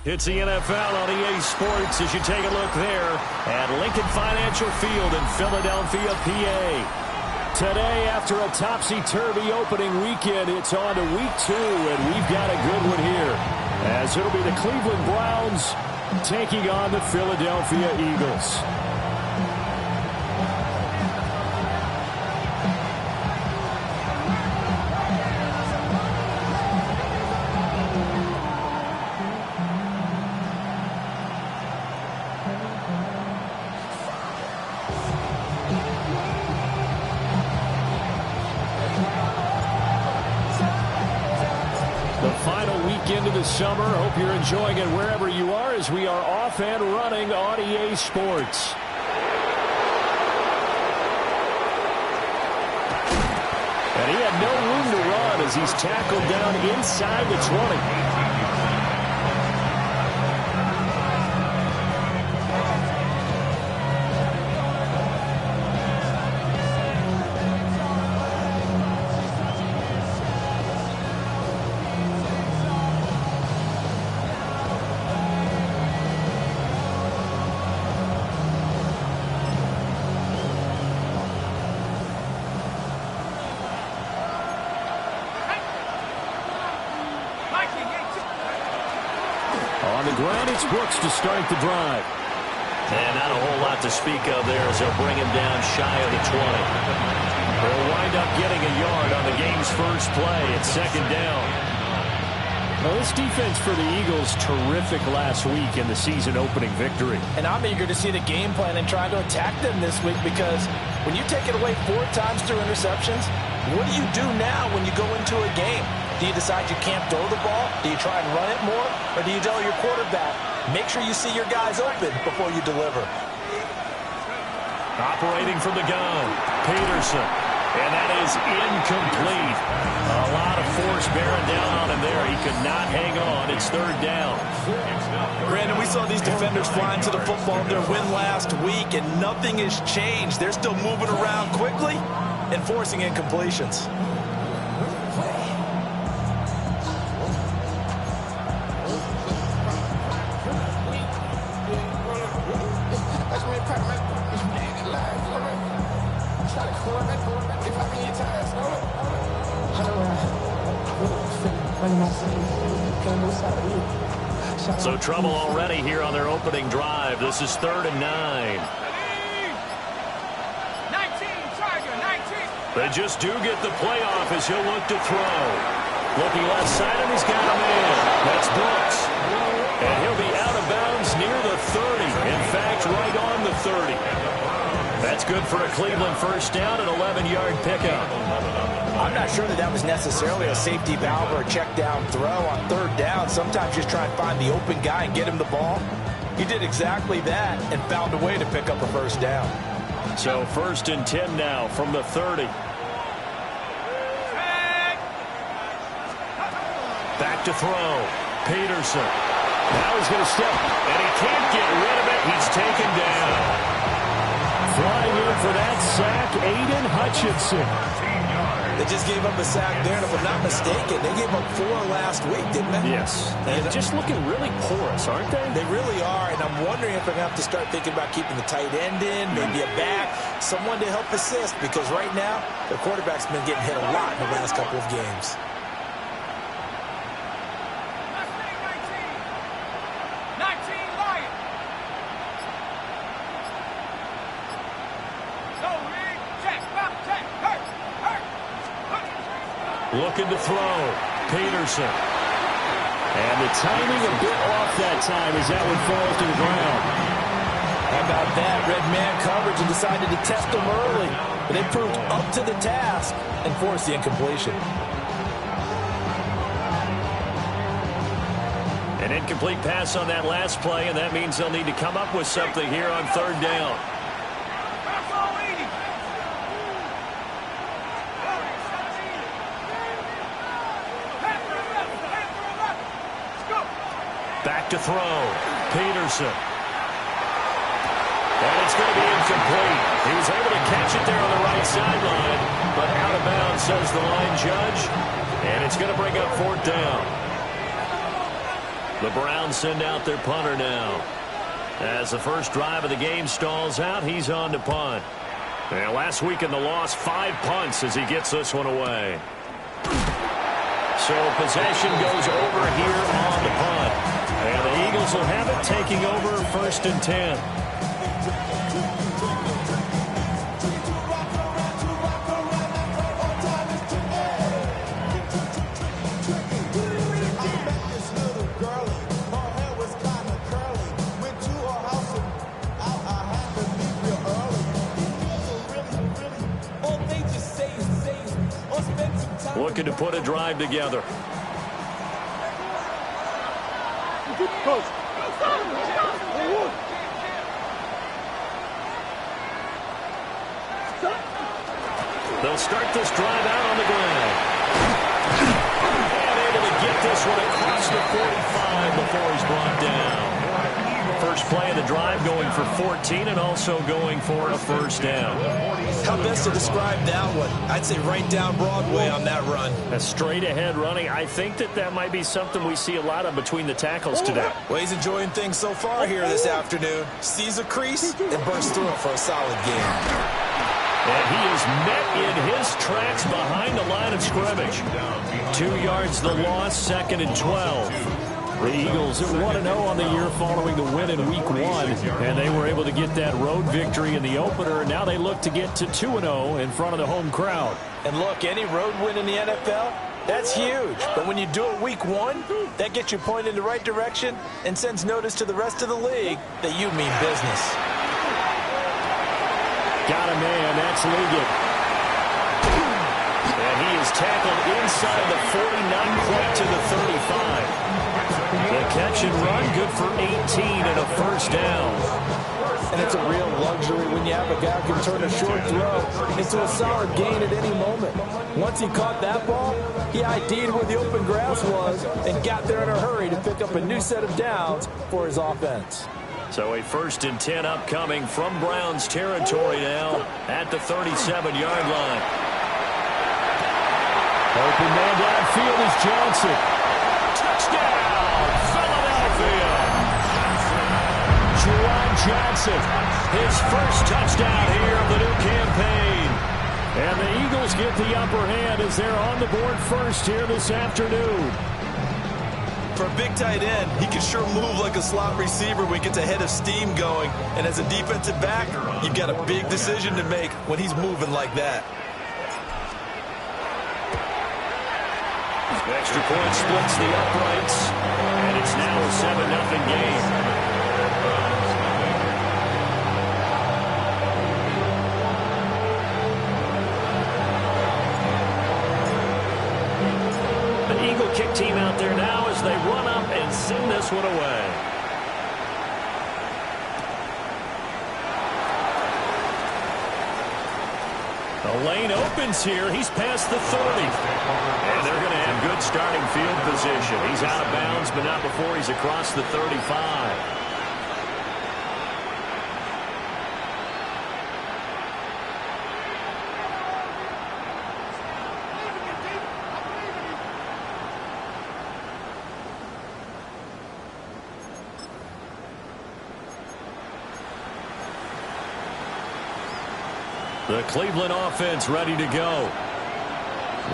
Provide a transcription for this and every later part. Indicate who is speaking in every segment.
Speaker 1: It's the NFL on EA Sports as you take a look there at Lincoln Financial Field in Philadelphia, PA. Today, after a topsy-turvy opening weekend, it's on to week 2, and we've got a good one here, as it'll be the Cleveland Browns taking on the Philadelphia Eagles. Into the summer. Hope you're enjoying it wherever you are as we are off and running on EA Sports. And he had no room to run as he's tackled down inside the 20. Brooks to start the drive.
Speaker 2: And not a whole lot to speak of there as they'll bring him down shy of the 20.
Speaker 1: They'll wind up getting a yard on the game's first play. It's second down. Well, this defense for the Eagles, terrific last week in the season-opening victory.
Speaker 3: And I'm eager to see the game plan and try to attack them this week, because when you take it away 4 times through interceptions, what do you do now when you go into a game? Do you decide you can't throw the ball? Do you try and run it more? Or do you tell your quarterback, make sure you see your guys open before you deliver?
Speaker 1: Operating from the gun, Peterson. And that is incomplete. A lot of force bearing down on him there. He could not hang on. It's third down.
Speaker 3: Brandon, we saw these defenders flying to the football in their win last week, and nothing has changed. They're still moving around quickly and forcing incompletions.
Speaker 1: So trouble already here on their opening drive. This is 3rd and 9.
Speaker 4: 19, Tiger, 19.
Speaker 1: They just do get the playoff as he'll look to throw. Looking left side, and he's got a man. That's Brooks. And he'll be out of bounds near the 30. In fact, right on the 30. That's good for a Cleveland first down, an 11-yard pickup.
Speaker 3: I'm not sure that was necessarily a safety valve or a check down throw on 3rd down. Sometimes just try and find the open guy and get him the ball. He did exactly that and found a way to pick up a first down.
Speaker 1: So 1st and 10 now from the 30. Back to throw. Peterson. Now he's going to step, and he can't get rid of it. He's taken down. Flying in for that sack, Aiden Hutchinson.
Speaker 3: They just gave up a sack there, and if I'm not mistaken, they gave up 4 last week, didn't they?
Speaker 1: Yes. And just looking really porous, aren't they?
Speaker 3: They really are, and I'm wondering if they're going to have to start thinking about keeping the tight end in, maybe a back, someone to help assist, because right now, their quarterback's been getting hit a lot in the last couple of games.
Speaker 1: Looking to throw. Peterson. And the timing a bit off that time as that one falls to the ground.
Speaker 3: How about that? Red man coverage and decided to test them early. But they proved up to the task and forced the incompletion.
Speaker 1: An incomplete pass on that last play, and that means they'll need to come up with something here on 3rd down. Back to throw. Peterson. And it's going to be incomplete. He was able to catch it there on the right sideline, but out of bounds, says the line judge. And it's going to bring up 4th down.
Speaker 2: The Browns send out their punter now. As the first drive of the game stalls out, he's on to punt. And last week in the loss, 5 punts as he gets this one away. So possession goes over here on the punt. And the Eagles will have it, taking over 1st and 10. Looking to put a drive together. They'll start this drive out on the ground. And able to get this one across the 45 before he's brought down. First play of the drive going for 14 and also going for a first down.
Speaker 3: How best to describe that one? I'd say right down Broadway on that run.
Speaker 1: A straight ahead running. I think that might be something we see a lot of between the tackles today.
Speaker 3: Well, he's enjoying things so far here this afternoon. Sees a crease and bursts through it for a solid game.
Speaker 1: And he is met in his tracks behind the line of scrimmage. 2 yards the loss, 2nd and 12. The Eagles are 1-0 on the year following the win in Week 1, and they were able to get that road victory in the opener. Now they look to get to 2-0 in front of the home crowd.
Speaker 3: And look, any road win in the NFL, that's huge. But when you do it Week 1, that gets you pointed in the right direction and sends notice to the rest of the league that you mean business.
Speaker 1: Got a man, that's Liggett. And he is tackled inside the 49, close to the 35. The catch and run, good for 18 and a first down.
Speaker 3: And it's a real luxury when you have a guy who can turn a short throw into a solid gain at any moment. Once he caught that ball, he ID'd where the open grass was and got there in a hurry to pick up a new set of downs for his offense.
Speaker 2: So a 1st and 10 upcoming from Browns territory now at the 37-yard line.
Speaker 1: Open man downfield is Johnson. Touchdown, Philadelphia. Juwan Johnson, his first touchdown here of the new campaign. And the Eagles get the upper hand as they're on the board first here this afternoon.
Speaker 3: For a big tight end, he can sure move like a slot receiver when he gets a head of steam going. And as a defensive back, you've got a big decision to make when he's moving like that.
Speaker 2: Extra point splits the uprights, and it's now a 7-0 game. The Eagle kick team out there now as they run up and send this one away.
Speaker 1: The lane opens here. He's past the 30.
Speaker 2: And they're going to have good starting field position. He's out of bounds, but not before he's across the 35.
Speaker 1: The Cleveland offense ready to go.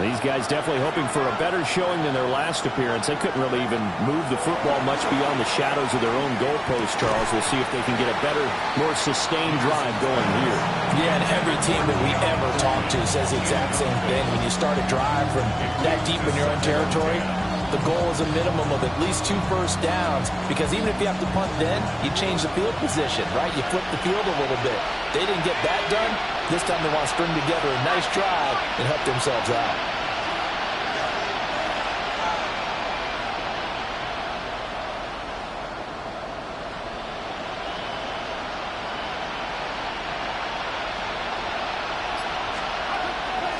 Speaker 1: These guys definitely hoping for a better showing than their last appearance. They couldn't really even move the football much beyond the shadows of their own goalpost, Charles. We'll see if they can get a better, more sustained drive going here.
Speaker 3: Yeah, and every team that we ever talk to says the exact same thing. When you start a drive from that deep in your own territory, the goal is a minimum of at least 2 first downs, because even if you have to punt then, you change the field position, right? You flip the field a little bit. They didn't get that done. This time they want to string together a nice drive and help themselves out.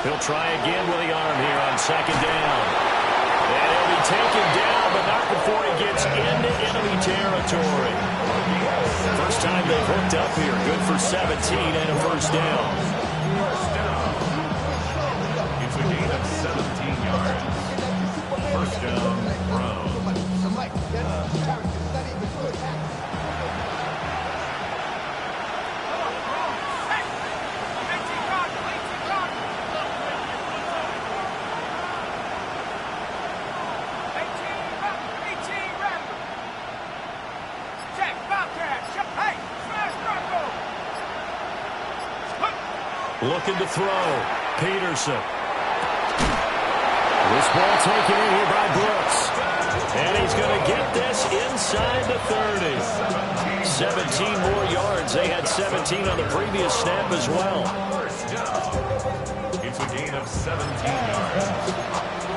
Speaker 2: He'll try again with the arm here on 2nd down. And he'll be taken down, but not before he gets into enemy territory. First time they've hooked up here. Good for 17 and a first down.
Speaker 5: It's a gain of 17 yards. First down, Browns.
Speaker 2: Looking to throw. Peterson.
Speaker 1: This ball taken in here by Brooks.
Speaker 2: And he's going to get this inside the 30. 17 more yards. They had 17 on the previous snap as well.
Speaker 5: It's a gain of 17 yards.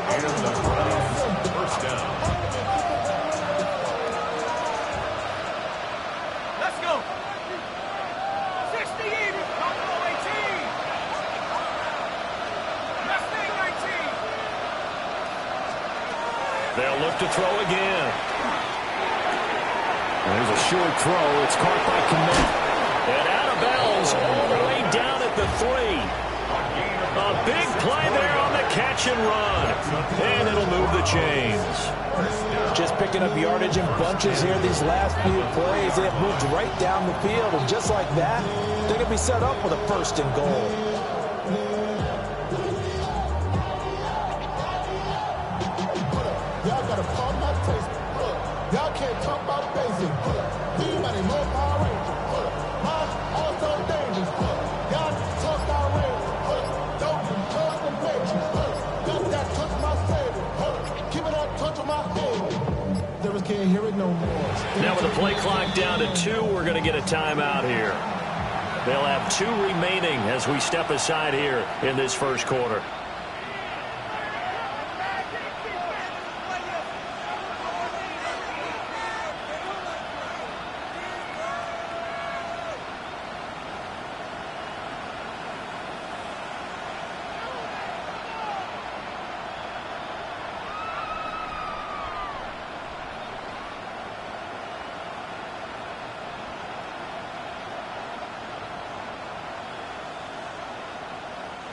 Speaker 5: And the Browns first down.
Speaker 4: Let's go. 60 even. Don't go 18. Let's take 19.
Speaker 2: They'll look to throw again.
Speaker 1: There's a short throw. It's caught by Kmet.
Speaker 2: And out of bounds all the way down at the 3. A big play there on the catch and run. And it'll move the chains.
Speaker 3: Just picking up yardage in bunches here these last few plays. They have moved right down the field. And just like that, they're going to be set up with a 1st and goal.
Speaker 6: Y'all got to call my taste. Y'all can't talk about basic. Anybody know Power Rangers? Also dangerous. Y'all talk about Rangers. Don't trust the pages. Got that touch my favorite. Keep it that touch on my head. Never can't hear it no more.
Speaker 2: Now with the play clock down to 2, we're going to get a timeout here. They'll have 2 remaining as we step aside here in this first quarter.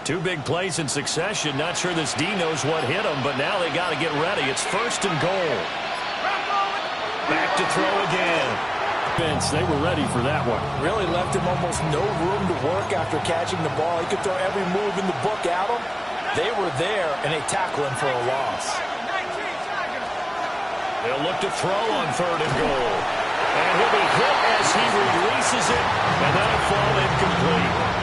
Speaker 2: Two big plays in succession. Not sure this D knows what hit him, but now they got to get ready. It's 1st and goal. Back to throw again.
Speaker 1: They were ready for that one.
Speaker 3: Really left him almost no room to work after catching the ball. He could throw every move in the book at him. They were there, and they tackle him for a loss.
Speaker 2: They'll look to throw on 3rd and goal. And he'll be hit as he releases it, and that'll fall incomplete.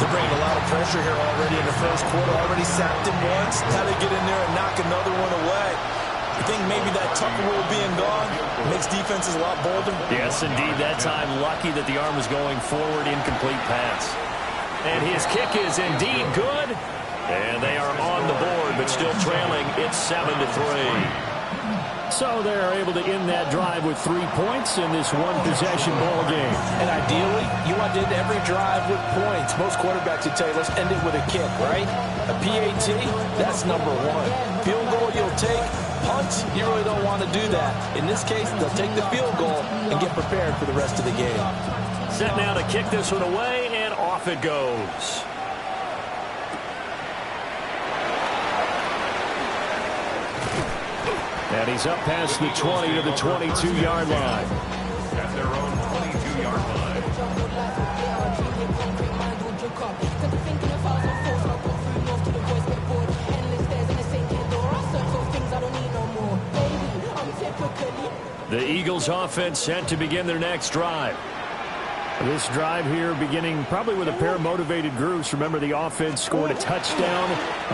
Speaker 3: They're bringing a lot of pressure here already in the first quarter. Already sacked him once. Now they get in there and knock another one away. I think maybe that tuck rule being gone makes defenses a lot bolder.
Speaker 2: Yes, indeed. That time lucky that the arm was going forward. Incomplete pass. And his kick is indeed good. And they are on the board, but still trailing. It's 7-3.
Speaker 1: So they're able to end that drive with 3 points in this one-possession ball game.
Speaker 3: And ideally, you want to end every drive with points. Most quarterbacks would tell you, let's end it with a kick, right? A PAT, that's number 1. Field goal you'll take. Punts, you really don't want to do that. In this case, they'll take the field goal and get prepared for the rest of the game.
Speaker 2: Set now to kick this one away, and off it goes.
Speaker 1: And he's up past the 20 to the 22-yard line.
Speaker 5: At their own 22-yard line.
Speaker 2: The Eagles offense set to begin their next drive.
Speaker 1: This drive here beginning probably with a pair of motivated groups. Remember, the offense scored a touchdown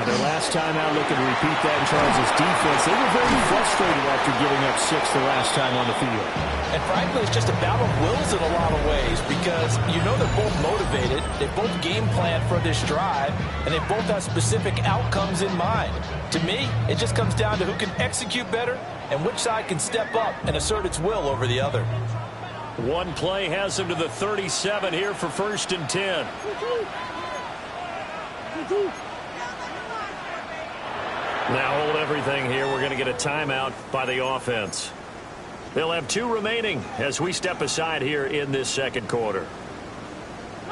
Speaker 1: their last time out. Looking to repeat that in Charles' defense. They were very frustrated after giving up 6 the last time on the field.
Speaker 3: And frankly, it's just a battle of wills in a lot of ways because you know they're both motivated. They both game plan for this drive, and they both have specific outcomes in mind. To me, it just comes down to who can execute better and which side can step up and assert its will over the other.
Speaker 2: One play has him to the 37 here for 1st and 10. Now hold everything here. We're going to get a timeout by the offense. They'll have 2 remaining as we step aside here in this second quarter.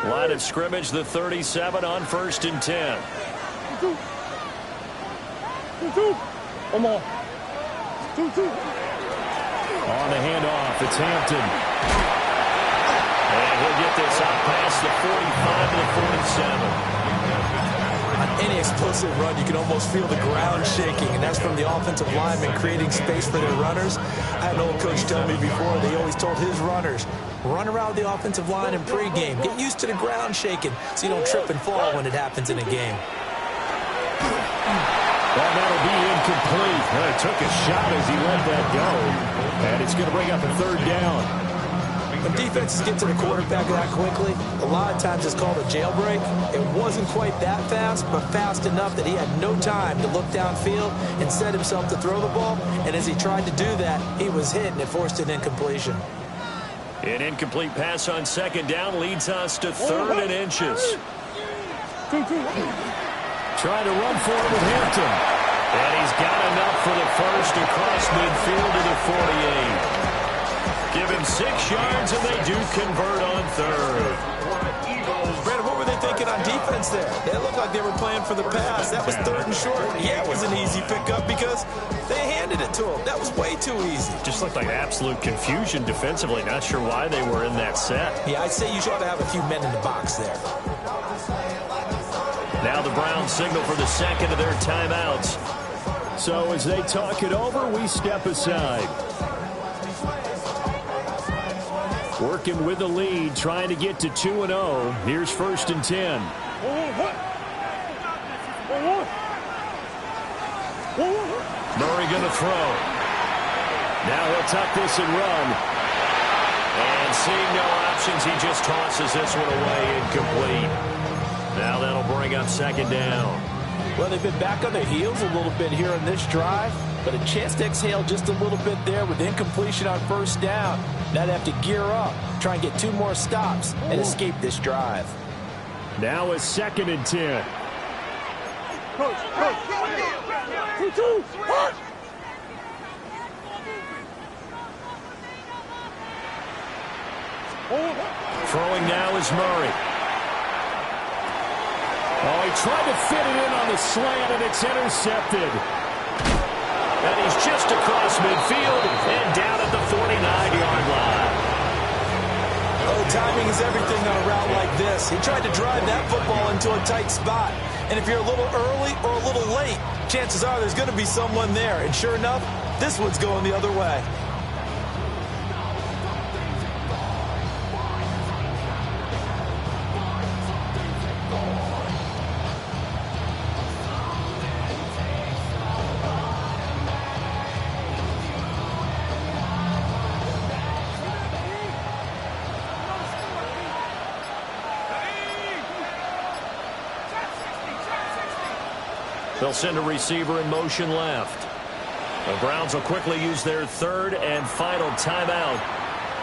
Speaker 2: Line of scrimmage, the 37 on 1st and 10.
Speaker 1: On the handoff, it's Hampton.
Speaker 2: And he'll get this out past the 45 to the 47.
Speaker 3: On any explosive run, you can almost feel the ground shaking, and that's from the offensive linemen creating space for their runners. I had an old coach tell me before, they always told his runners, Run around the offensive line in pregame. Get used to the ground shaking so you don't trip and fall when it happens in a game.
Speaker 1: Well, that'll be incomplete. Well, he took a shot as he let that go. And it's going to bring up a third down.
Speaker 3: When defenses get to the quarterback that quickly, a lot of times it's called a jailbreak. It wasn't quite that fast, but fast enough that he had no time to look downfield and set himself to throw the ball. And as he tried to do that, he was hit, and it forced an incompletion.
Speaker 2: An incomplete pass on second down leads us to 3rd and inches.
Speaker 1: Trying to run for it with Hampton.
Speaker 2: And he's got enough for the first across midfield to the 48. Give him 6 yards, and they do convert on 3rd.
Speaker 3: Brandon, what were they thinking on defense there? They looked like they were playing for the pass. That was 3rd and short. Yeah, it was an easy pickup because they handed it to him. That was way too easy.
Speaker 2: Just looked like absolute confusion defensively. Not sure why they were in that set.
Speaker 3: Yeah, I'd say you ought to have a few men in the box there.
Speaker 2: Now the Browns signal for the second of their timeouts.
Speaker 1: So as they talk it over, we step aside. Working with the lead, trying to get to 2-0. Here's 1st and 10.
Speaker 2: Murray going to throw.
Speaker 1: Now he'll tuck this and run.
Speaker 2: And seeing no options, he just tosses this one away incomplete. Now that'll bring up 2nd down.
Speaker 3: Well, they've been back on their heels a little bit here on this drive, but a chance to exhale just a little bit there with incompletion on 1st down. Now they have to gear up, try and get 2 more stops, and escape this drive.
Speaker 1: Now a 2nd and 10.
Speaker 2: Throwing now is Murray.
Speaker 1: Oh, he tried to fit it in on the slant, and it's intercepted.
Speaker 2: And he's just across midfield and down at the 49-yard line.
Speaker 3: Oh, timing is everything on a route like this. He tried to drive that football into a tight spot. And if you're a little early or a little late, chances are there's going to be someone there. And sure enough, this one's going the other way.
Speaker 2: They'll send a receiver in motion left. The Browns will quickly use their 3rd and final timeout.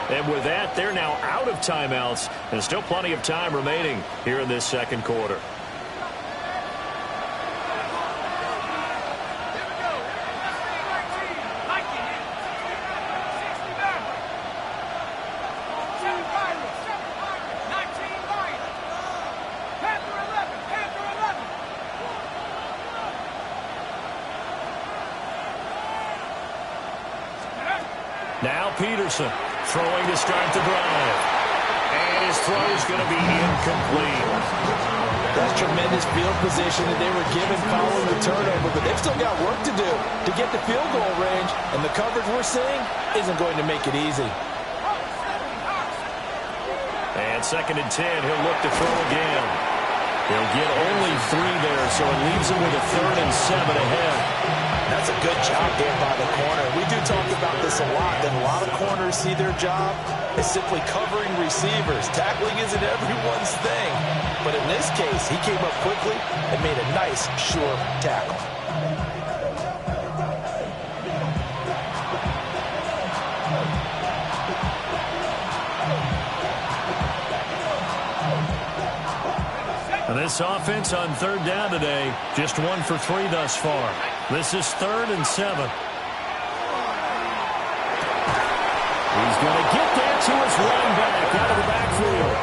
Speaker 2: And with that, they're now out of timeouts. And still plenty of time remaining here in this 2nd quarter. Now Peterson throwing to start the drive. And his throw is going to be incomplete.
Speaker 3: That's tremendous field position that they were given following the turnover, but they've still got work to do to get to field goal range, and the coverage we're seeing isn't going to make it easy.
Speaker 2: And 2nd and 10, he'll look to throw again. He'll get only 3 there, so it leaves him with a 3rd and 7 ahead.
Speaker 3: That's a good job there by the corner. We do talk about this a lot, that a lot of corners see their job as simply covering receivers. Tackling isn't everyone's thing. But in this case, he came up quickly and made a nice, sure tackle.
Speaker 2: And this offense on 3rd down today, just 1 for 3 thus far. This is 3rd and 7.
Speaker 1: He's going to get there to his running back out of the backfield.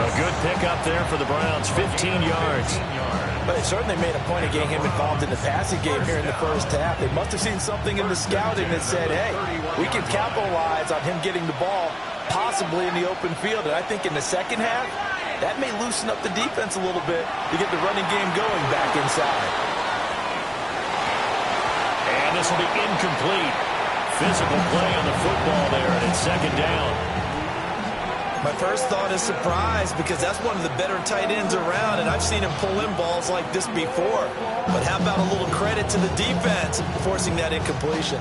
Speaker 2: A good pickup there for the Browns, 15 yards.
Speaker 3: But they certainly made a point of getting him involved in the passing game here in the 1st half. They must have seen something in the scouting that said, hey, we can capitalize on him getting the ball possibly in the open field. And I think in the 2nd half, that may loosen up the defense a little bit to get the running game going back inside.
Speaker 2: And this will be incomplete. Physical play on the football there, and it's 2nd down.
Speaker 3: My first thought is surprise because that's one of the better tight ends around, and I've seen him pull in balls like this before. But how about a little credit to the defense forcing that incompletion?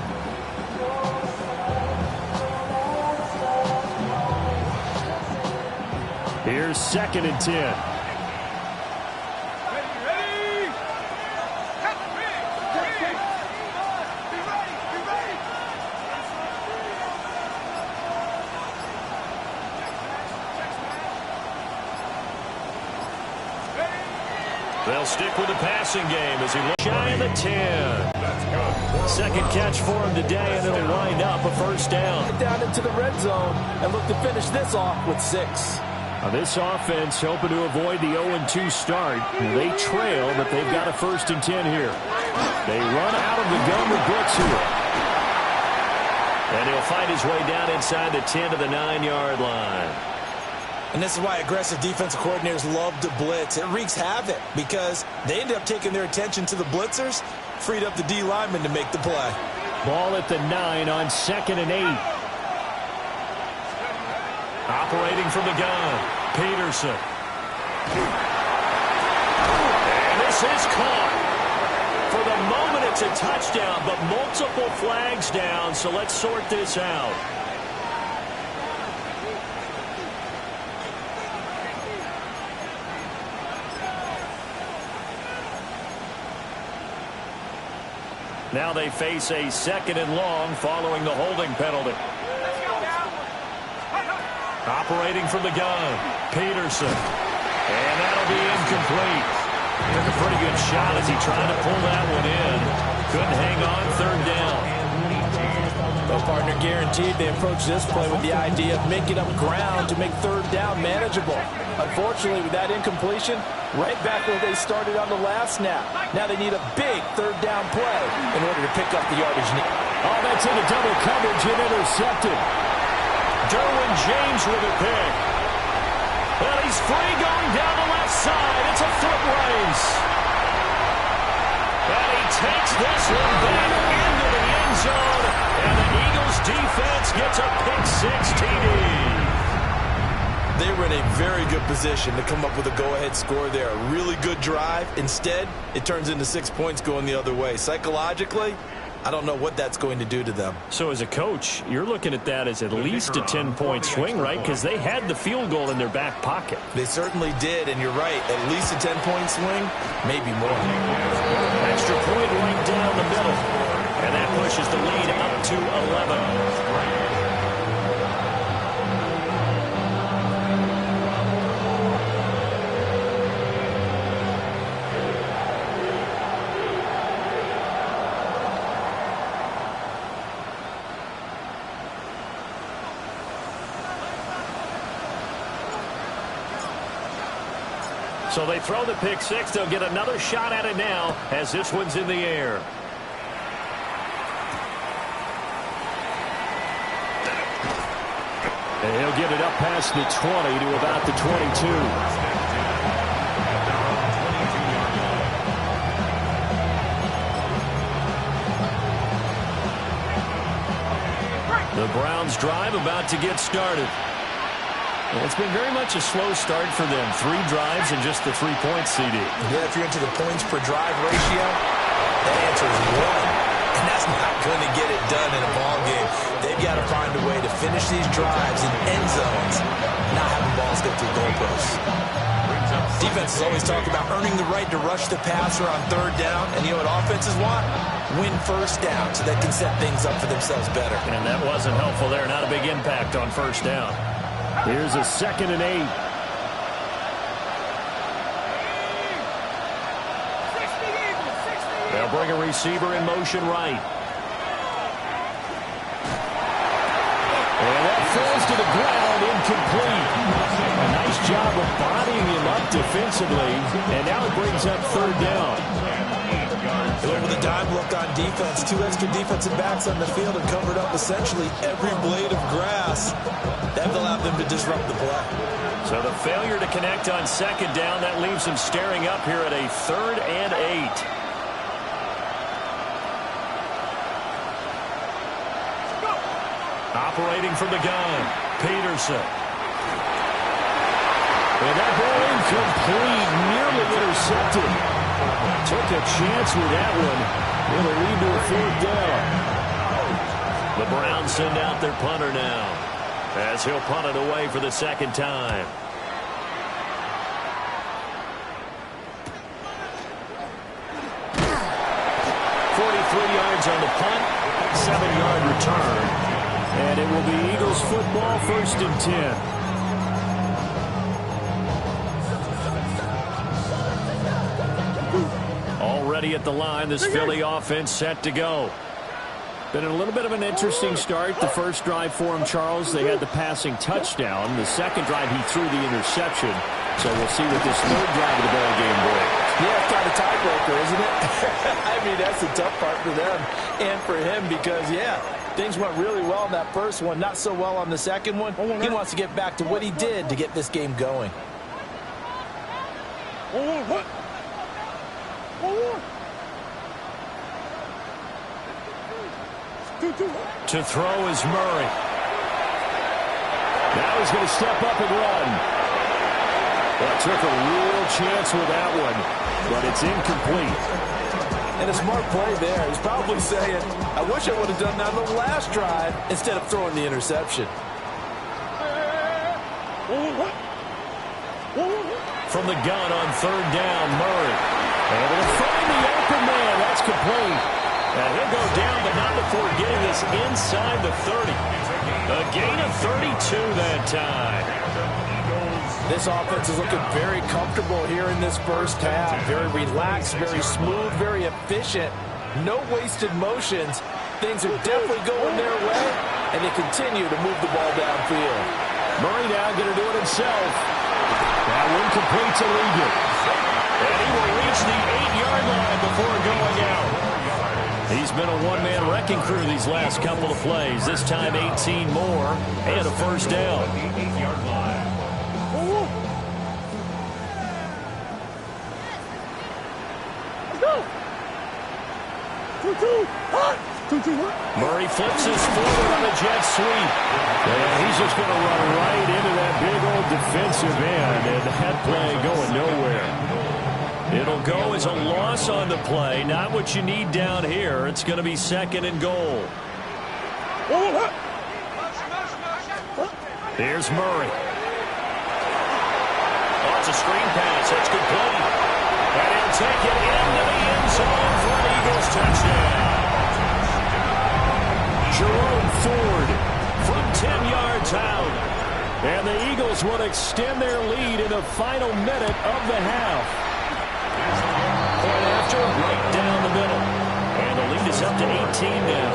Speaker 1: Here's 2nd and 10.
Speaker 2: They'll stick with the passing game as he looks shy of the 10. Second catch for him today, and it'll wind up a first down.
Speaker 3: Down into the red zone and look to finish this off with 6.
Speaker 1: This offense hoping to avoid the 0-2 start. They trail, but they've got a 1st and 10 here. They run out of the gun with blitz here.
Speaker 2: And he'll find his way down inside the 10 to the 9-yard line.
Speaker 3: And this is why aggressive defensive coordinators love to blitz. It wreaks havoc because they end up taking their attention to the blitzers, freed up the D lineman to make the play.
Speaker 1: Ball at the 9 on 2nd and 8.
Speaker 2: Operating from the gun, Peterson. And this is caught. For the moment, it's a touchdown, but multiple flags down, so let's sort this out. Now they face a 2nd and long following the holding penalty. Operating from the gun, Peterson. And that'll be incomplete. Took a pretty good shot as he tried to pull that one in. Couldn't hang on, 3rd down.
Speaker 3: The partner guaranteed they approach this play with the idea of making up ground to make 3rd down manageable. Unfortunately, with that incompletion, right back where they started on the last snap. Now they need a big 3rd down play in order to pick up the yardage need.
Speaker 1: Oh, that's into double coverage and intercepted.
Speaker 2: Derwin James with a pick. Well, he's free going down the left side. It's a foot race. And he takes this one back into the end zone. And the Eagles defense gets a pick-6 TD.
Speaker 3: They were in a very good position to come up with a go-ahead score there. A really good drive. Instead, it turns into 6 points going the other way. Psychologically, I don't know what that's going to do to them.
Speaker 2: So as a coach, you're looking at that as at least a 10-point swing, right? Because they had the field goal in their back pocket.
Speaker 3: They certainly did, and you're right. At least a 10-point swing, maybe more.
Speaker 2: Extra point right down the middle. And that pushes the lead up to 11. So they throw the pick-6. They'll get another shot at it now as this one's in the air.
Speaker 1: And he'll get it up past the 20 to about the 22.
Speaker 2: The Browns drive about to get started.
Speaker 1: Well, it's been very much a slow start for them. 3 drives and just the 3 points, CD.
Speaker 3: Yeah, if you're into the points per drive ratio, the answer is 1. And that's not going to get it done in a ball game. They've got to find a way to finish these drives in end zones, not having balls go through goalposts. Defenses always talk about earning the right to rush the passer on 3rd down. And you know what offenses want? Win 1st down so they can set things up for themselves better.
Speaker 2: And that wasn't helpful there. Not a big impact on 1st down.
Speaker 1: Here's a 2nd and 8.
Speaker 2: They'll bring a receiver in motion right.
Speaker 1: And that falls to the ground, incomplete. A nice job of bodying him up defensively. And now it brings up 3rd down.
Speaker 3: Over the dime look on defense. 2 extra defensive backs on the field and covered up essentially every blade of grass. That allowed them to disrupt the play.
Speaker 2: So the failure to connect on 2nd down, that leaves them staring up here at a 3rd and 8. Operating from the gun, Peterson.
Speaker 1: And that ball incomplete, nearly intercepted. Took a chance with that one. It'll lead to a 4th down.
Speaker 2: The Browns send out their punter now, as he'll punt it away for the 2nd time. On the punt, 7-yard return.
Speaker 1: And it will be Eagles football, 1st and 10.
Speaker 2: Already at the line, this Philly offense set to go.
Speaker 1: Been a little bit of an interesting start. The first drive for him, Charles, they had the passing touchdown. The second drive, he threw the interception. So we'll see what this 3rd drive of the ball game brings.
Speaker 3: Yeah, it's kind of tiebreaker, isn't it? I mean, that's the tough part for them and for him because, yeah, things went really well in that first one, not so well on the second one. He wants to get back to what he did to get this game going.
Speaker 2: To throw is Murray.
Speaker 1: Now he's going to step up and run. Well, took a real chance with that one, but it's incomplete.
Speaker 3: And a smart play there. He's probably saying, I wish I would have done that on the last drive instead of throwing the interception.
Speaker 2: From the gun on 3rd down, Murray.
Speaker 1: Able to find the open man. That's complete.
Speaker 2: And he'll go down, but not before getting this inside the 30. A gain of 32 that time.
Speaker 3: This offense is looking very comfortable here in this first half. Very relaxed, very smooth, very efficient. No wasted motions. Things are definitely going their way, and they continue to move the ball downfield.
Speaker 1: Murray now going to do it himself. That one complete to Ligon.
Speaker 2: And he will reach the 8-yard line before going out. He's been a one-man wrecking crew these last couple of plays. This time 18 more and a first down. Murray flips his forward on a jet sweep.
Speaker 1: And he's just going to run right into that big old defensive end, and that play going nowhere.
Speaker 2: It'll go as a loss on the play. Not what you need down here. It's going to be 2nd and goal. Here's Murray. Oh, it's a screen pass. That's complete. And he'll take it into the end zone for an Eagles touchdown.
Speaker 1: Jerome Ford
Speaker 2: from 10 yards out.
Speaker 1: And the Eagles will extend their lead in the final minute of the half.
Speaker 2: Point after, right down the middle. And the lead is up to 18 now.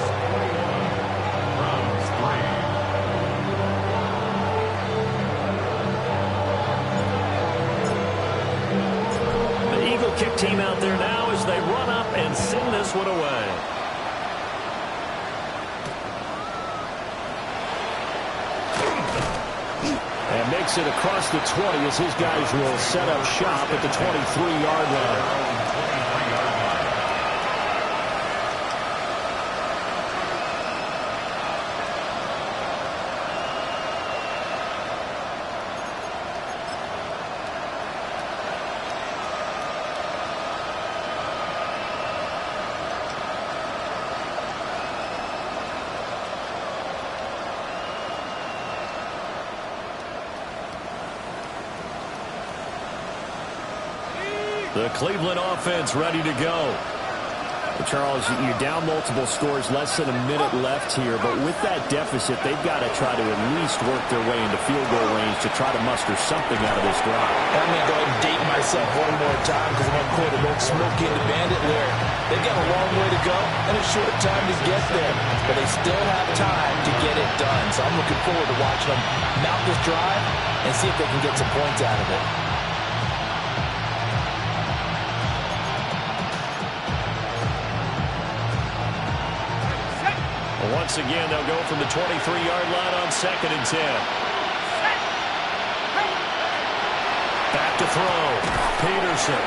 Speaker 2: The Eagle kick team out there now as they run up and send this one away.
Speaker 1: And makes it across the 20 as his guys will set up shop at the 23-yard line.
Speaker 2: The Cleveland offense ready to go.
Speaker 1: Charles, you're down multiple scores, less than a minute left here, but with that deficit, they've got to try to at least work their way into field goal range to try to muster something out of this drive.
Speaker 3: I'm going to go ahead and date myself one more time because I'm going to quote an old Smokey and the Bandit lyric. They've got a long way to go and a short time to get there, but they still have time to get it done. So I'm looking forward to watching them mount this drive and see if they can get some points out of it.
Speaker 2: Once again, they'll go from the 23-yard line on 2nd and 10. Back to throw. Peterson.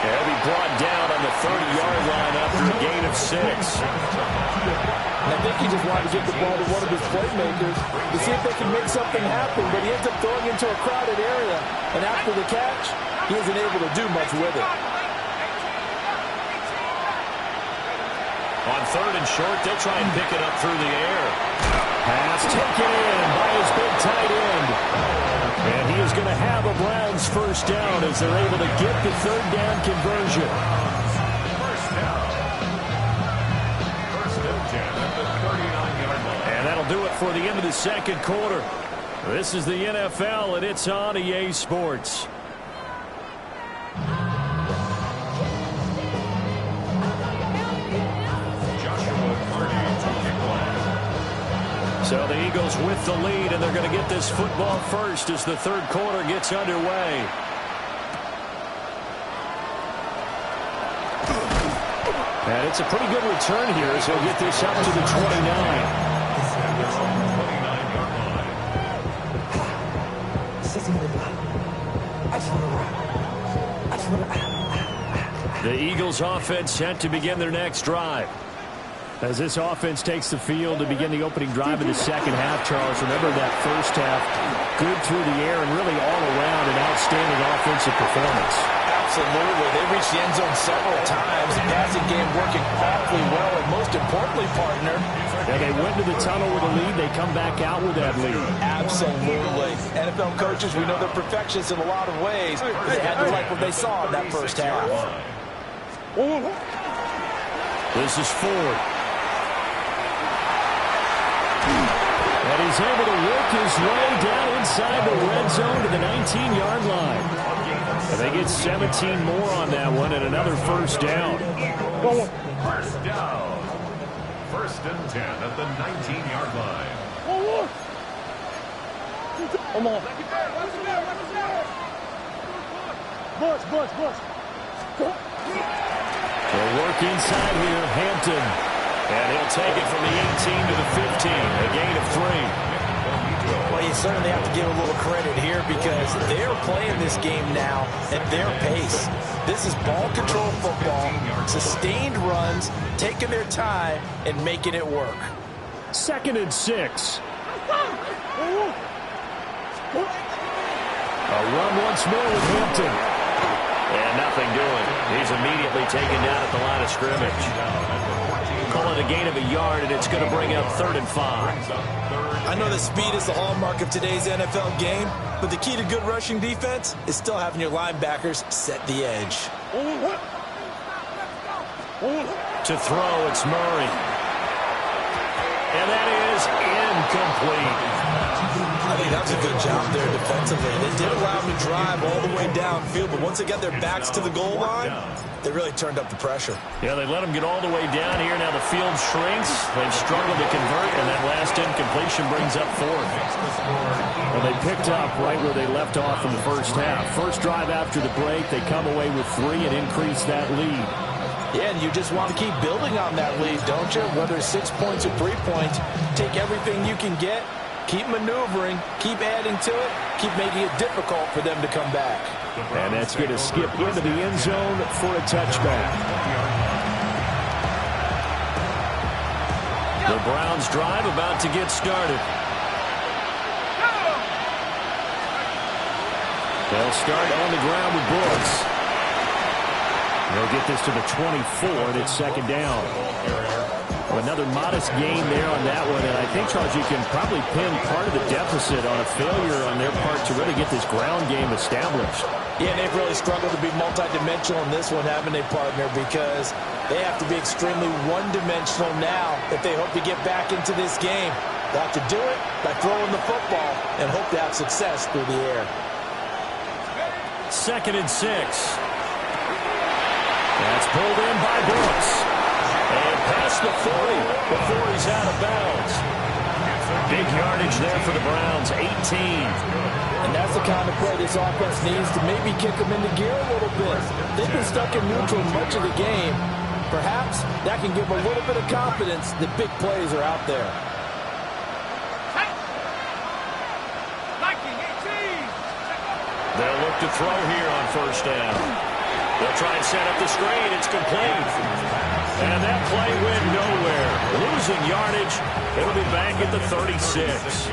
Speaker 2: He'll be brought down on the 30-yard line after a gain of
Speaker 1: 6.
Speaker 3: And I think he just wanted to get the ball to one of his playmakers to see if they can make something happen, but he ends up throwing into a crowded area. And after the catch, he isn't able to do much with it.
Speaker 2: On 3rd and short, they'll try and pick it up through the air.
Speaker 1: Pass taken in by his big tight end. And he is going to have a Browns first down as they're able to get the 3rd down conversion.
Speaker 5: First down. First and 10 at the 39-yard line.
Speaker 1: And that'll do it for the end of the second quarter. This is the NFL, and it's on EA Sports. So the Eagles with the lead, and they're going to get this football first as the 3rd quarter gets underway. And it's a pretty good return here as he'll get this up to the 29. The Eagles offense set to begin their next drive. As this offense takes the field to begin the opening drive of the second half, Charles, remember that first half, good through the air and really all around an outstanding offensive performance.
Speaker 3: Absolutely. They reached the end zone several times. The passing game working awfully well, and most importantly, partner,
Speaker 1: and they went to the tunnel with a lead. They come back out with that lead.
Speaker 3: Absolutely. NFL coaches, we know they're perfectionists in a lot of ways. They had to like what they saw in that first half.
Speaker 1: This is Ford. And he's able to work his way down inside the red zone to the 19-yard line. And they get 17 more on that one and another first down.
Speaker 5: First down. First and 10 at the 19-yard line.
Speaker 6: Come on. Bush.
Speaker 1: They'll work inside here, Hampton. And he'll take it from the 18 to the 15, a gain of 3.
Speaker 3: Well, you certainly have to give a little credit here because they're playing this game now at their pace. This is ball control football, sustained runs, taking their time, and making it work.
Speaker 1: 2nd and 6. A run once more with Hampton.
Speaker 2: And nothing doing. He's immediately taken down at the line of scrimmage. Call it a gain of a yard, and it's going to bring up 3rd and 5.
Speaker 3: I know that speed is the hallmark of today's NFL game, but the key to good rushing defense is still having your linebackers set the edge.
Speaker 1: To throw, it's Murray. And that is incomplete.
Speaker 3: I think that was a good job there defensively. They did allow them to drive all the way downfield, but once they got their backs to the goal line, they really turned up the pressure.
Speaker 1: Yeah, they let them get all the way down here. Now the field shrinks. They've struggled to convert, and that last incompletion brings up 4th. Well, they picked up right where they left off in the first half. First drive after the break, they come away with 3 and increase that lead.
Speaker 3: Yeah, and you just want to keep building on that lead, don't you? Whether it's 6 points or 3 points, take everything you can get. Keep maneuvering, keep adding to it, keep making it difficult for them to come back.
Speaker 1: And that's going to skip into the end zone for a touchback. The Browns drive about to get started. They'll start on the ground with Brooks. They'll get this to the 24, and it's 2nd down. Another modest gain there on that one, and I think, Charles, you can probably pin part of the deficit on a failure on their part to really get this ground game established.
Speaker 3: Yeah, they've really struggled to be multidimensional in this one, haven't they, partner, because they have to be extremely one-dimensional now if they hope to get back into this game. They'll have to do it by throwing the football and hope to have success through the air.
Speaker 1: 2nd and 6. That's pulled in by Brooks. And past the 40 before he's out of bounds. Big yardage there for the Browns, 18.
Speaker 3: And that's the kind of play this offense needs to maybe kick them into gear a little bit. They've been stuck in neutral much of the game. Perhaps that can give a little bit of confidence that big plays are out there.
Speaker 2: They'll look to throw here on first down. They'll try and set up the screen. It's complete. And that play went nowhere. Losing yardage. It'll be back at the 36.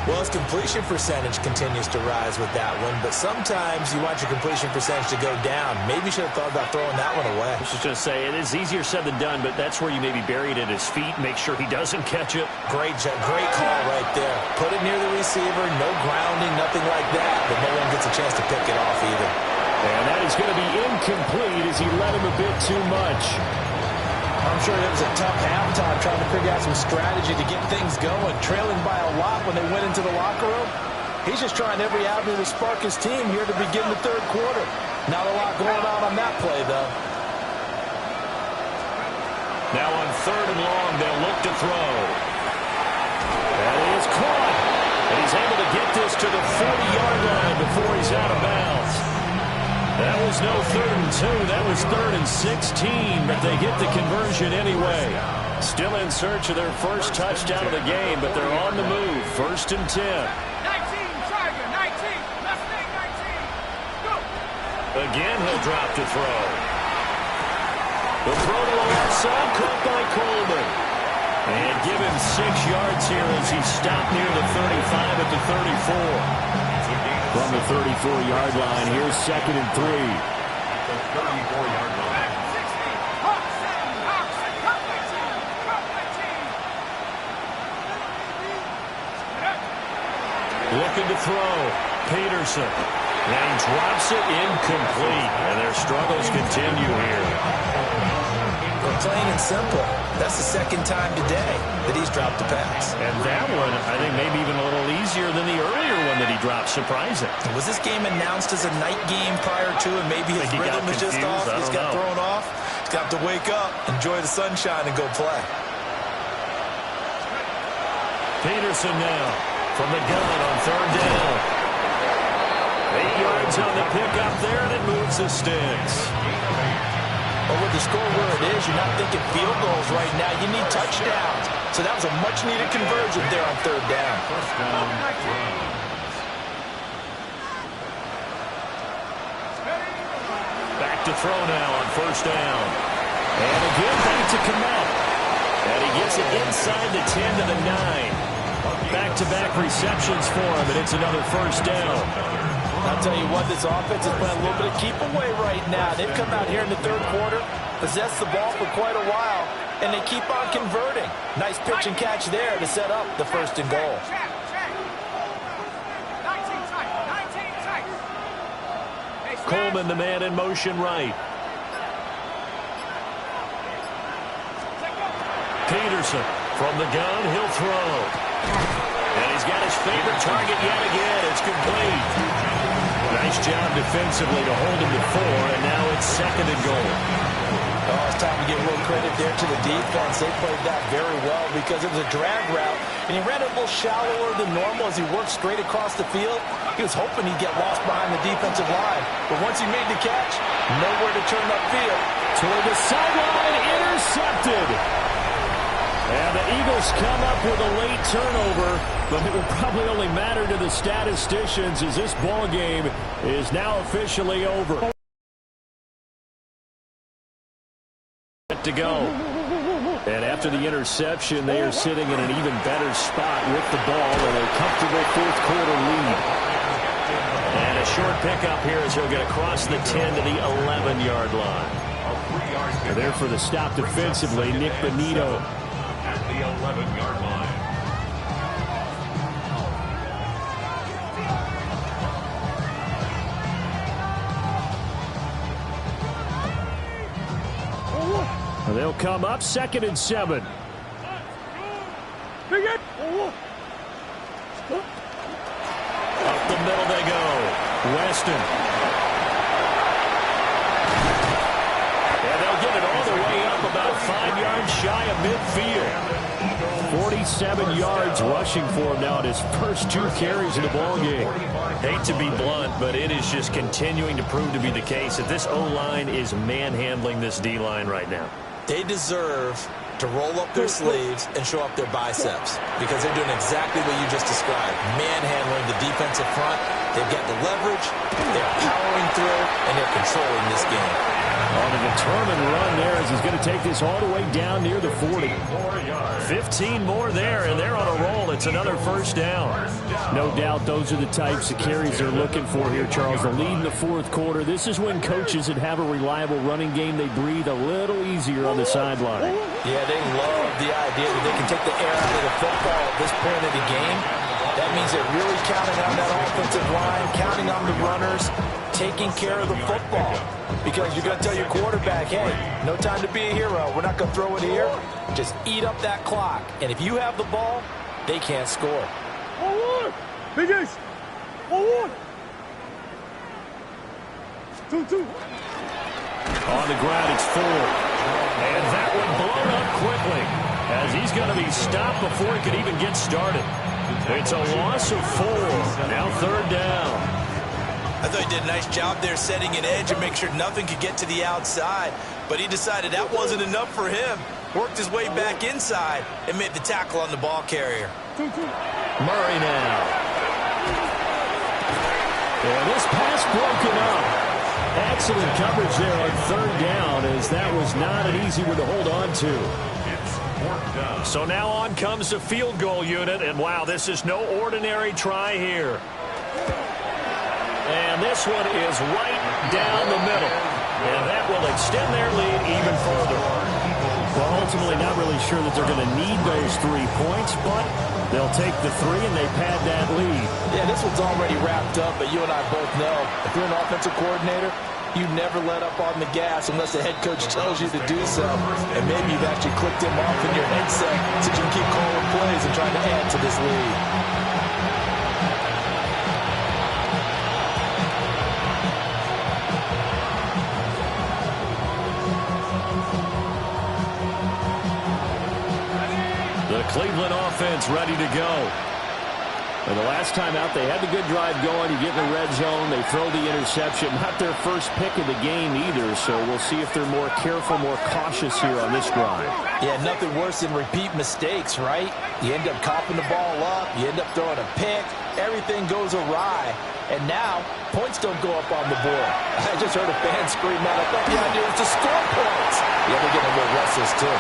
Speaker 3: Well, his completion percentage continues to rise with that one, but sometimes you want your completion percentage to go down. Maybe you should have thought about throwing that one away.
Speaker 2: I was just going to say, it is easier said than done, but that's where you maybe bury it at his feet, make sure he doesn't catch it.
Speaker 3: Great call right there. Put it near the receiver, no grounding, nothing like that, but no one gets a chance to pick it off either.
Speaker 1: And that is going to be incomplete as he led him a bit too much.
Speaker 3: I'm sure it was a tough halftime trying to figure out some strategy to get things going, trailing by a lot when they went into the locker room. He's just trying every avenue to spark his team here to begin the third quarter. Not a lot going on that play, though.
Speaker 2: Now on 3rd and long, they'll look to throw. And he is caught. And he's able to get this to the 40-yard line before he's out of bounds. That was no 3rd and 2. That was 3rd and 16, but they get the conversion anyway. Still in search of their first touchdown of the game, but they're on the move. 1st and 10.
Speaker 4: 19, Tiger, 19. Mustang, 19. Go.
Speaker 2: Again, he'll drop to throw. The throw to the left side, caught by Coleman. And give him 6 yards here as he stopped near the 35 at the 34.
Speaker 1: From the 34-yard line, here's 2nd and 3.
Speaker 5: The 34-yard line.
Speaker 4: 60. Hawks, come my team.
Speaker 2: Looking to throw. Peterson. And he drops it incomplete. And their struggles continue here.
Speaker 3: Well, plain and simple, that's the 2nd time today that he's dropped a pass.
Speaker 2: And that one, I think, maybe even a little easier than the earlier one that he dropped. Surprising.
Speaker 3: Was this game announced as a night game prior to, and maybe his rhythm is just off? He's got thrown off. He's got to wake up, enjoy the sunshine, and go play.
Speaker 2: Peterson now from the gun on 3rd down. 8 yards on the pickup there, and it moves the sticks.
Speaker 3: But with the score where it is, you're not thinking field goals right now. You need touchdowns. So that was a much-needed conversion there on 3rd down.
Speaker 2: Back to throw now on 1st down. And again, back to Kmet. And he gets it inside the 10 to the 9. Back-to-back receptions for him, and it's another 1st down.
Speaker 3: I'll tell you what, this offense is playing a little bit of keep away right now. They've come out here in the 3rd quarter, possessed the ball for quite a while, and they keep on converting. Nice pitch and catch there to set up the 1st and goal.
Speaker 4: 19 tight.
Speaker 2: Coleman, the man in motion right. Peterson from the gun, he'll throw. And he's got his favorite target yet again. It's complete. Nice job defensively to hold him to 4, and now it's 2nd and goal.
Speaker 3: Oh, it's time to give a little credit there to the defense. They played that very well because it was a drag route, and he ran it a little shallower than normal as he worked straight across the field. He was hoping he'd get lost behind the defensive line, but once he made the catch, nowhere to turn upfield.
Speaker 1: Toward the sideline, intercepted. And the Eagles come up with a late turnover, but it will probably only matter to the statisticians as this ball game is now officially over.
Speaker 2: To go. And after the interception, they are sitting in an even better spot with the ball and a comfortable 4th quarter lead. And a short pickup here as he'll get across the 10 to the 11-yard line.
Speaker 1: And there for the stop defensively, Nick Benito.
Speaker 5: At the 11-yard line.
Speaker 1: They'll come up 2nd and 7.
Speaker 2: Up the middle they go. Weston. And they'll get it all the way up about 5 yards shy of midfield.
Speaker 1: 47 yards rushing for him now at his first 2 carries in the ballgame.
Speaker 2: Hate to be blunt, but it is just continuing to prove to be the case that this O-line is manhandling this D-line right now.
Speaker 3: They deserve to roll up their sleeves and show up their biceps because they're doing exactly what you just described, manhandling the defensive front. They've got the leverage, they're powering through, and they're controlling this game.
Speaker 1: On a determined run there as he's going to take this all the way down near the 40.
Speaker 2: 15 more there, and they're on a roll. It's another first down.
Speaker 1: No doubt those are the types of carries they're looking for here, Charles. The lead in the fourth quarter. This is when coaches that have a reliable running game, they breathe a little easier on the sideline.
Speaker 3: Yeah, they love the idea that they can take the air out of the football at this point of the game. That means they're really counting on that offensive line, counting on the runners, taking care of the football. Because you're going to tell your quarterback, hey, no time to be a hero. We're not going to throw it here. Just eat up that clock. And if you have the ball, they can't score.
Speaker 4: Forward! Biggest! Forward! 2-2.
Speaker 1: On the ground, it's Ford.
Speaker 2: And that one blown up quickly as he's going to be stopped before he could even get started. It's a loss of 4. Now third down.
Speaker 3: I thought he did a nice job there setting an edge and make sure nothing could get to the outside. But he decided that wasn't enough for him. Worked his way back inside and made the tackle on the ball carrier.
Speaker 2: Murray now.
Speaker 1: And this pass broken up. Excellent coverage there on third down as that was not an easy one to hold on to.
Speaker 2: So now on comes the field goal unit, and wow, this is no ordinary try here. And this one is right down the middle. And that will extend their lead even further.
Speaker 1: Well, ultimately not really sure that they're going to need those 3 points, but they'll take the 3 and they pad that lead.
Speaker 3: Yeah, this one's already wrapped up, but you and I both know if you're an offensive coordinator, you never let up on the gas unless the head coach tells you to do so. And maybe you've actually clicked him off in your headset so you can keep calling plays and trying to add to this lead.
Speaker 2: The Cleveland offense ready to go.
Speaker 1: And the last time out, they had the good drive going. You get in the red zone, they throw the interception. Not their first pick of the game either, so we'll see if they're more careful, more cautious here on this drive.
Speaker 3: Yeah, nothing worse than repeat mistakes, right? You end up coughing the ball up, you end up throwing a pick, everything goes awry. And now, points don't go up on the board. I just heard a fan scream out, I thought the idea was to score points. Yeah, they're getting a little restless, too.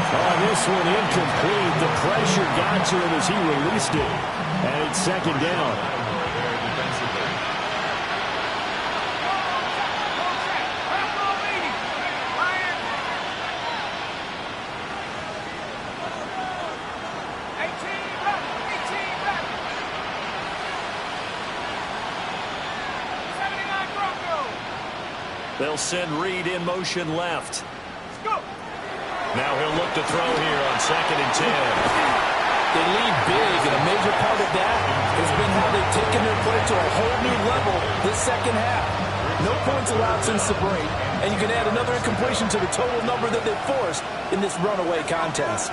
Speaker 1: Oh, this one incomplete. The pressure got to him as he released it. And it's second down.
Speaker 2: They'll send Reed in motion left. Now he'll look to throw here on 2nd and 10.
Speaker 3: They lead big, and a major part of that has been how they've taken their play to a whole new level this second half. No points allowed since the break, and you can add another incompletion to the total number that they've forced in this runaway contest.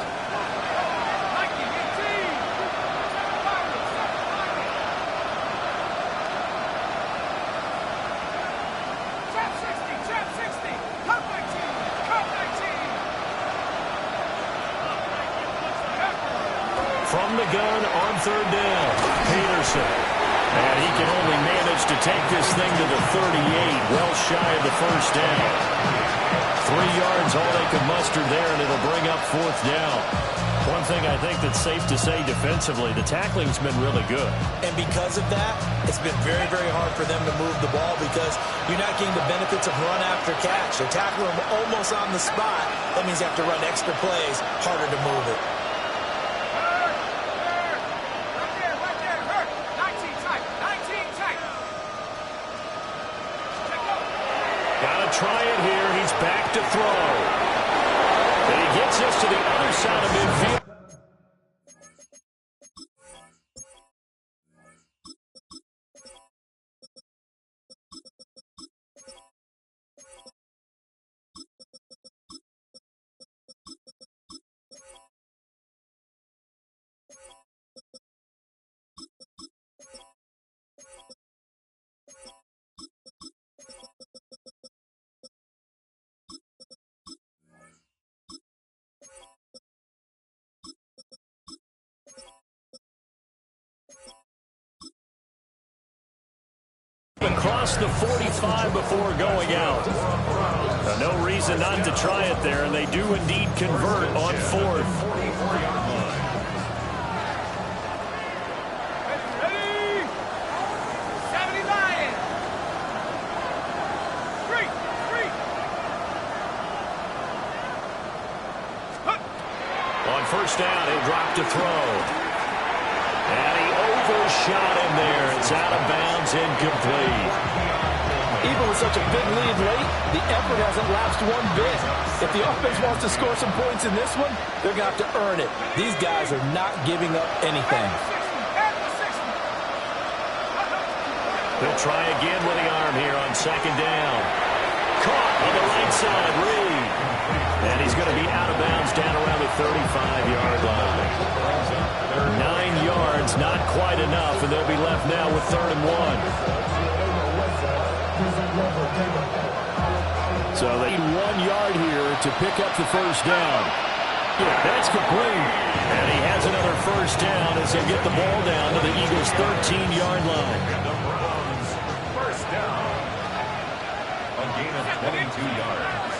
Speaker 2: From the gun on third down, Peterson. And he can only manage to take this thing to the 38, well shy of the first down. 3 yards, all they could muster there, and it'll bring up fourth down. One thing I think that's safe to say defensively, the tackling's been really good.
Speaker 3: And because of that, it's been very, very hard for them to move the ball because you're not getting the benefits of run after catch. They're tackling them almost on the spot. That means they have to run extra plays, harder to move it.
Speaker 2: Try it here. He's back to throw. And he gets us to the other side of midfield. Across the 45.
Speaker 1: 5 before going out. No reason not to try it there, and they do indeed convert on 4th.
Speaker 4: Ready? 70 Lions. 3.
Speaker 2: On first down, he'll drop to throw. And he overshot him there. It's out of bounds, incomplete.
Speaker 3: Even with such a big lead late, the effort hasn't lapsed one bit. If the offense wants to score some points in this one, they're going to have to earn it. These guys are not giving up anything.
Speaker 2: He'll try again with the arm here on second down. Caught on the right side, Reed. And he's going to be out of bounds down around the 35-yard line. 9 yards, not quite enough, and they'll be left now with 3rd and 1.
Speaker 1: So they need 1 yard here to pick up the first down. Yeah, that's complete.
Speaker 2: And he has another first down as they get the ball down to the Eagles' 13-yard line.
Speaker 5: And the Browns, first down. A gain of 22 yards.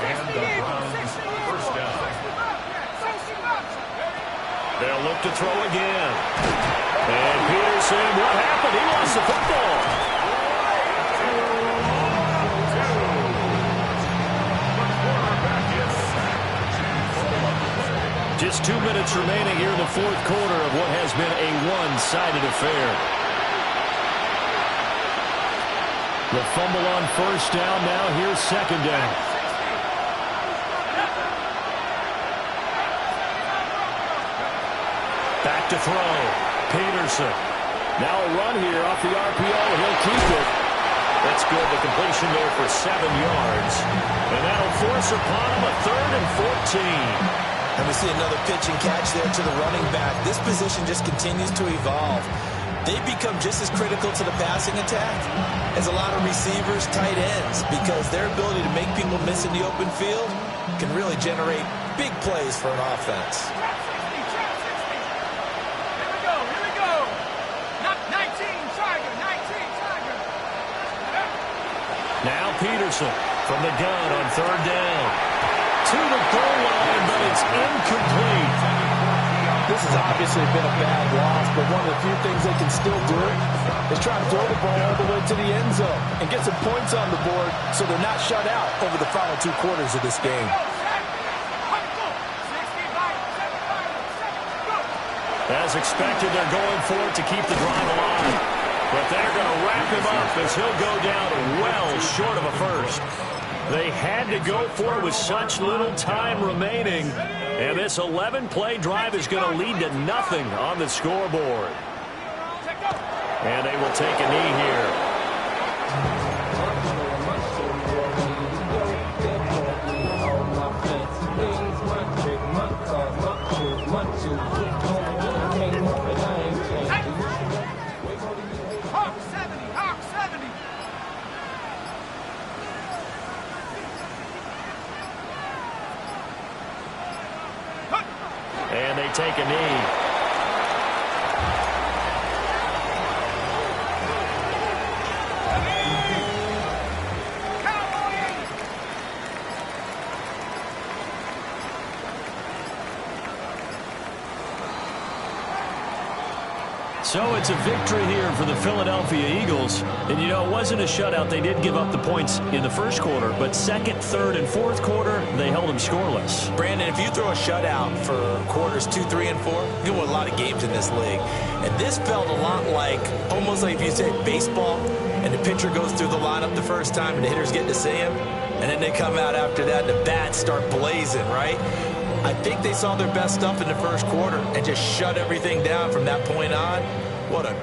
Speaker 5: And the Browns, first down.
Speaker 2: They'll look to throw again. And Peterson, what happened? He lost the football. Just 2 minutes remaining here in the 4th quarter of what has been a one-sided affair.
Speaker 1: The fumble on first down, now here's second down.
Speaker 2: Back to throw. Peterson.
Speaker 1: Now a run here off the RPO. He'll keep it.
Speaker 2: That's good. The completion there for 7 yards. And that'll force upon him a 3rd and 14.
Speaker 3: And we see another pitch and catch there to the running back. This position just continues to evolve. They become just as critical to the passing attack as a lot of receivers, tight ends, because their ability to make people miss in the open field can really generate big plays for an offense.
Speaker 4: Here we go. Not 19, Tiger.
Speaker 2: Now Peterson from the gun on 3rd down. To the goal line, but it's incomplete.
Speaker 3: This has obviously been a bad loss, but one of the few things they can still do is try to throw the ball all the way to the end zone and get some points on the board so they're not shut out over the final 2 quarters of this game.
Speaker 2: As expected, they're going for it to keep the drive alive. But they're going to wrap him up as he'll go down well short of a first. They had to go for it with such little time remaining. And this 11-play drive is going to lead to nothing on the scoreboard. And they will take a knee here. And they take a knee.
Speaker 1: So it's a victory here for the Philadelphia Eagles. And, you know, it wasn't a shutout. They did give up the points in the first quarter. But second, third, and fourth quarter, they held them scoreless.
Speaker 3: Brandon, if you throw a shutout for quarters 2, 3, and 4, you win a lot of games in this league. And this felt a lot like, almost like if you said baseball, and the pitcher goes through the lineup the first time and the hitters get to see him. And then they come out after that and the bats start blazing, right? I think they saw their best stuff in the first quarter and just shut everything down from that point on. What a